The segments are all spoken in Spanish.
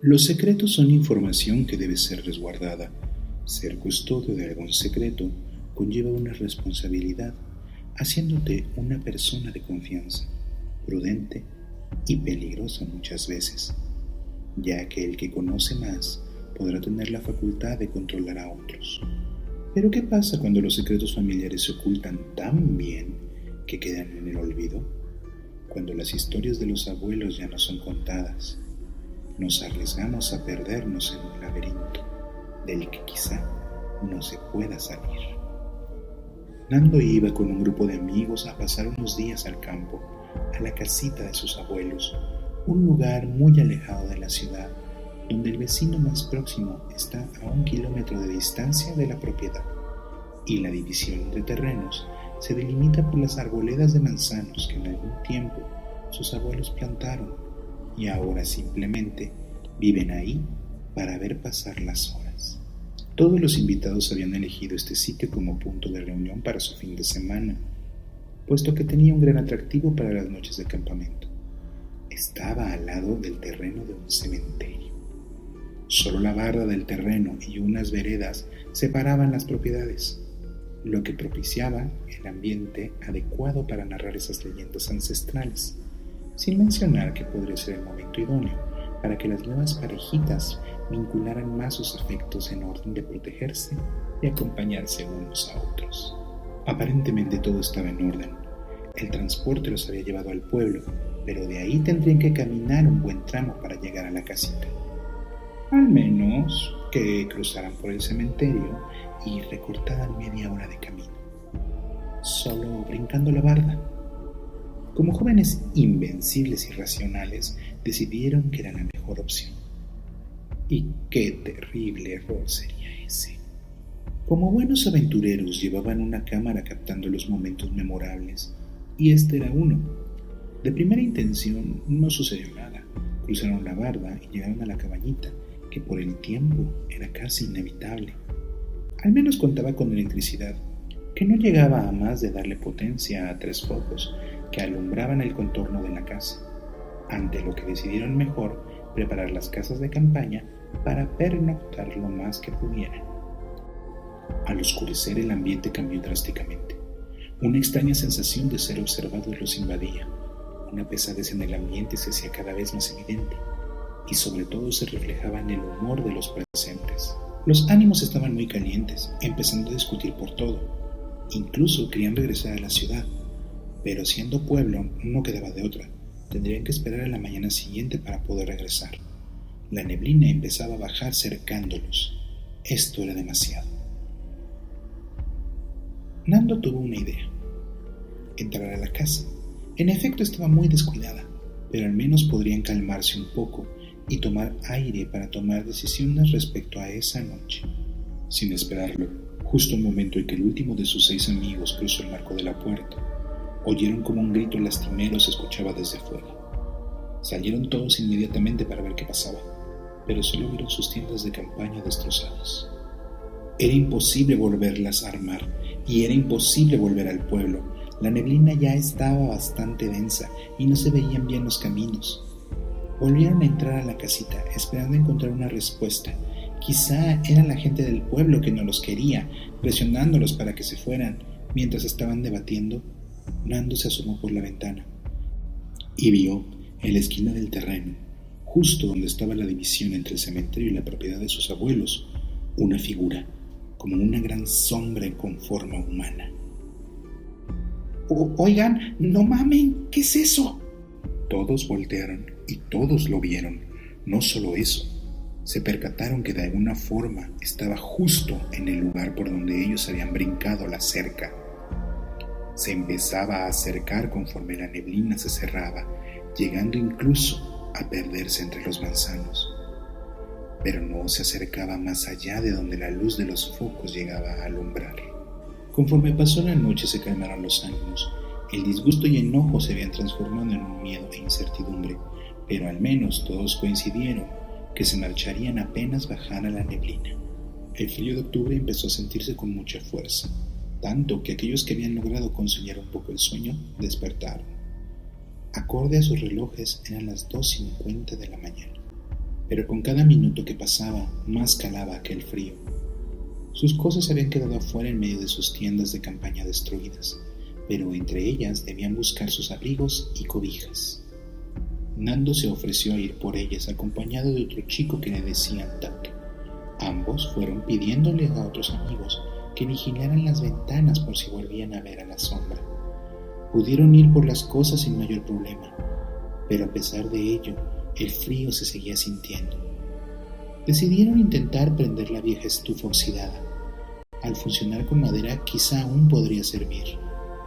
Los secretos son información que debe ser resguardada. Ser custodio de algún secreto conlleva una responsabilidad, haciéndote una persona de confianza, prudente y peligrosa muchas veces, ya que el que conoce más podrá tener la facultad de controlar a otros. Pero ¿qué pasa cuando los secretos familiares se ocultan tan bien que quedan en el olvido? Cuando las historias de los abuelos ya no son contadas, nos arriesgamos a perdernos en un laberinto del que quizá no se pueda salir. Nando iba con un grupo de amigos a pasar unos días al campo, a la casita de sus abuelos, un lugar muy alejado de la ciudad, donde el vecino más próximo está a 1 kilómetro de distancia de la propiedad, y la división de terrenos se delimita por las arboledas de manzanos que en algún tiempo sus abuelos plantaron y ahora simplemente viven ahí para ver pasar las horas. Todos los invitados habían elegido este sitio como punto de reunión para su fin de semana, puesto que tenía un gran atractivo para las noches de campamento. Estaba al lado del terreno de un cementerio. Solo la barda del terreno y unas veredas separaban las propiedades, lo que propiciaba el ambiente adecuado para narrar esas leyendas ancestrales, sin mencionar que podría ser el momento idóneo para que las nuevas parejitas vincularan más sus afectos en orden de protegerse y acompañarse unos a otros. Aparentemente todo estaba en orden. El transporte los había llevado al pueblo, pero de ahí tendrían que caminar un buen tramo para llegar a la casita. Al menos que cruzaran por el cementerio y recortaran media hora de camino, solo brincando la barda. Como jóvenes invencibles y racionales, decidieron que era la mejor opción. Y qué terrible error sería ese. Como buenos aventureros llevaban una cámara captando los momentos memorables, y este era uno. De primera intención no sucedió nada. Cruzaron la barda y llegaron a la cabañita, que por el tiempo era casi inevitable. Al menos contaba con electricidad, que no llegaba a más de darle potencia a 3 focos que alumbraban el contorno de la casa, ante lo que decidieron mejor preparar las casas de campaña para pernoctar lo más que pudieran. Al oscurecer el ambiente cambió drásticamente. Una extraña sensación de ser observados los invadía. Una pesadez en el ambiente se hacía cada vez más evidente, y sobre todo se reflejaba en el humor de los presentes. Los ánimos estaban muy calientes, empezando a discutir por todo. Incluso querían regresar a la ciudad, pero siendo pueblo no quedaba de otra. Tendrían que esperar a la mañana siguiente para poder regresar. La neblina empezaba a bajar cercándolos. Esto era demasiado. Nando tuvo una idea: entrar a la casa. En efecto estaba muy descuidada, pero al menos podrían calmarse un poco y tomar aire para tomar decisiones respecto a esa noche. Sin esperarlo, justo al momento en que el último de sus 6 amigos cruzó el marco de la puerta, oyeron como un grito lastimero se escuchaba desde fuera. Salieron todos inmediatamente para ver qué pasaba, pero solo vieron sus tiendas de campaña destrozadas. Era imposible volverlas a armar, y era imposible volver al pueblo. La neblina ya estaba bastante densa y no se veían bien los caminos. Volvieron a entrar a la casita, esperando encontrar una respuesta. Quizá era la gente del pueblo que no los quería, presionándolos para que se fueran. Mientras estaban debatiendo, Nando se asomó por la ventana y vio, en la esquina del terreno, justo donde estaba la división entre el cementerio y la propiedad de sus abuelos, una figura, como una gran sombra con forma humana. «Oigan, no mamen, ¿qué es eso?». Todos voltearon y todos lo vieron. No solo eso, se percataron que de alguna forma estaba justo en el lugar por donde ellos habían brincado la cerca. Se empezaba a acercar conforme la neblina se cerraba, llegando incluso a perderse entre los manzanos. Pero no se acercaba más allá de donde la luz de los focos llegaba a alumbrar. Conforme pasó la noche se calmaron los ánimos. El disgusto y enojo se habían transformado en un miedo e incertidumbre, pero al menos todos coincidieron que se marcharían apenas bajara la neblina. El frío de octubre empezó a sentirse con mucha fuerza, tanto que aquellos que habían logrado conciliar un poco el sueño despertaron. Acorde a sus relojes eran las 2:50 de la mañana. pero con cada minuto que pasaba más calaba aquel frío. Sus cosas habían quedado afuera en medio de sus tiendas de campaña destruidas, pero entre ellas debían buscar sus abrigos y cobijas. Nando se ofreció a ir por ellas acompañado de otro chico que le decían Tuck. Ambos fueron pidiéndole a otros amigos que vigilaran las ventanas por si volvían a ver a la sombra. Pudieron ir por las cosas sin mayor problema, pero a pesar de ello, el frío se seguía sintiendo. Decidieron intentar prender la vieja estufa oxidada. Al funcionar con madera, quizá aún podría servir.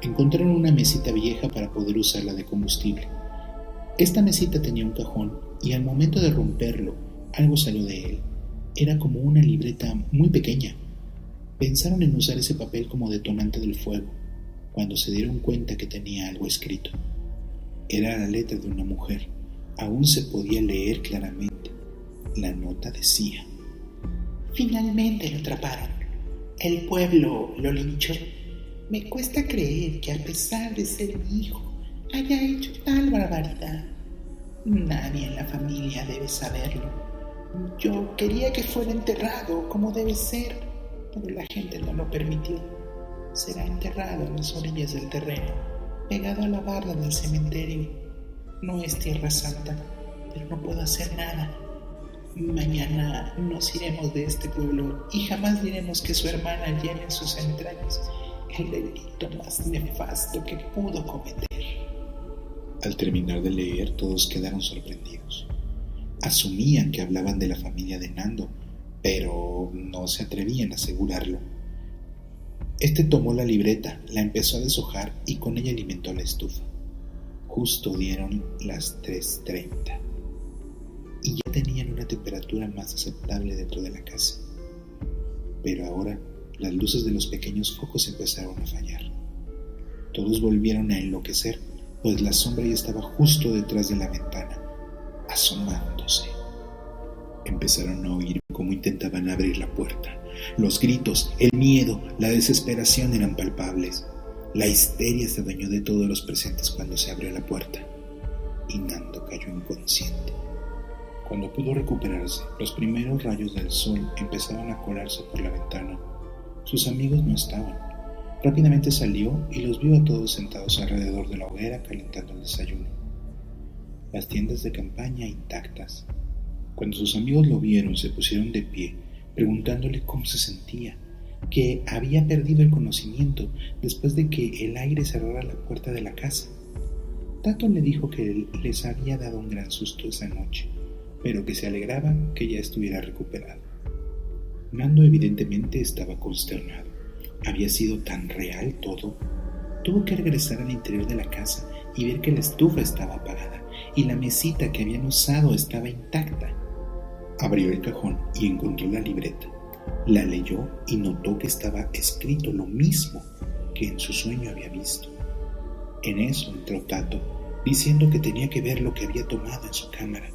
Encontraron una mesita vieja para poder usarla de combustible. Esta mesita tenía un cajón y al momento de romperlo, algo salió de él. Era como una libreta muy pequeña. Pensaron en usar ese papel como detonante del fuego, cuando se dieron cuenta que tenía algo escrito. Era la letra de una mujer. Aún se podía leer claramente. La nota decía: Finalmente lo atraparon. El pueblo lo linchó. Me cuesta creer que a pesar de ser mi hijo, haya hecho tal barbaridad. Nadie en la familia debe saberlo. Yo quería que fuera enterrado como debe ser, pero la gente no lo permitió. Será enterrado en las orillas del terreno, pegado a la barda del cementerio. No es tierra santa, pero no puedo hacer nada. Mañana nos iremos de este pueblo y jamás diremos que su hermana lleva en sus entrañas el delito más nefasto que pudo cometer. Al terminar de leer, todos quedaron sorprendidos. Asumían que hablaban de la familia de Nando, pero no se atrevían a asegurarlo. Este tomó la libreta, la empezó a deshojar y con ella alimentó la estufa. Justo dieron las 3:30 y ya tenían una temperatura más aceptable dentro de la casa. Pero ahora las luces de los pequeños focos empezaron a fallar. Todos volvieron a enloquecer, pues la sombra ya estaba justo detrás de la ventana, asomándose. Empezaron a oír cómo intentaban abrir la puerta. Los gritos, el miedo, la desesperación eran palpables. La histeria se adueñó de todos los presentes cuando se abrió la puerta y Nando cayó inconsciente. Cuando pudo recuperarse, los primeros rayos del sol empezaban a colarse por la ventana. Sus amigos no estaban. Rápidamente salió y los vio a todos sentados alrededor de la hoguera calentando el desayuno. Las tiendas de campaña intactas. Cuando sus amigos lo vieron, se pusieron de pie, preguntándole cómo se sentía, que había perdido el conocimiento después de que el aire cerrara la puerta de la casa. Tato le dijo que les había dado un gran susto esa noche, pero que se alegraba que ya estuviera recuperado. Nando evidentemente estaba consternado. Había sido tan real todo. Tuvo que regresar al interior de la casa y ver que la estufa estaba apagada y la mesita que habían usado estaba intacta. Abrió el cajón y encontró la libreta. La leyó y notó que estaba escrito lo mismo que en su sueño había visto. En eso entró Tato, diciendo que tenía que ver lo que había tomado en su cámara.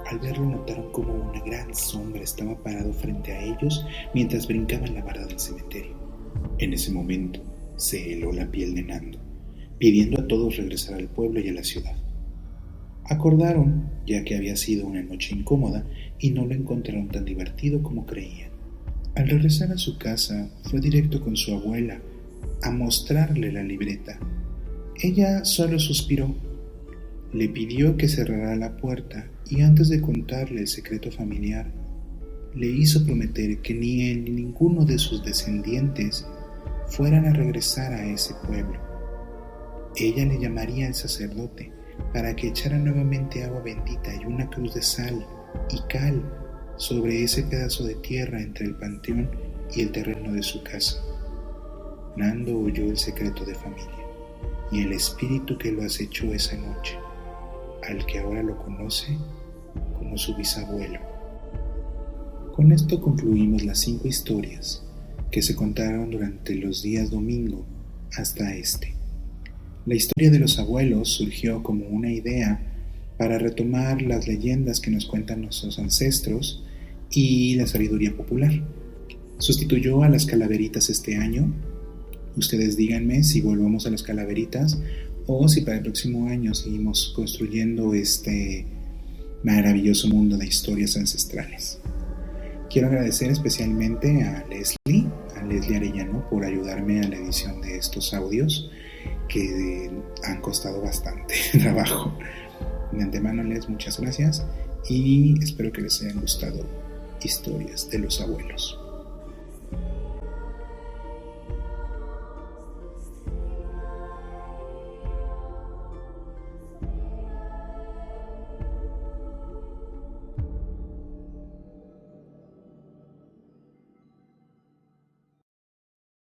Al verlo notaron como una gran sombra estaba parado frente a ellos mientras brincaban la barda del cementerio. En ese momento se heló la piel de Nando, pidiendo a todos regresar al pueblo y a la ciudad. Acordaron, ya que había sido una noche incómoda y no lo encontraron tan divertido como creían. Al regresar a su casa, fue directo con su abuela a mostrarle la libreta. Ella solo suspiró. Le pidió que cerrara la puerta y antes de contarle el secreto familiar, le hizo prometer que ni él ni ninguno de sus descendientes fueran a regresar a ese pueblo. Ella le llamaría al sacerdote para que echara nuevamente agua bendita y una cruz de sal y cal sobre ese pedazo de tierra entre el panteón y el terreno de su casa. Nando oyó el secreto de familia y el espíritu que lo acechó esa noche, al que ahora lo conoce como su bisabuelo. Con esto concluimos las 5 historias que se contaron durante los días domingo hasta este. La historia de los abuelos surgió como una idea para retomar las leyendas que nos cuentan nuestros ancestros y la sabiduría popular. Sustituyó a las calaveritas este año. Ustedes díganme si volvemos a las calaveritas o si para el próximo año seguimos construyendo este maravilloso mundo de historias ancestrales. Quiero agradecer especialmente a Leslie Arellano, por ayudarme a la edición de estos audios que han costado bastante trabajo. De antemano, Les, muchas gracias y espero que les hayan gustado historias de los abuelos.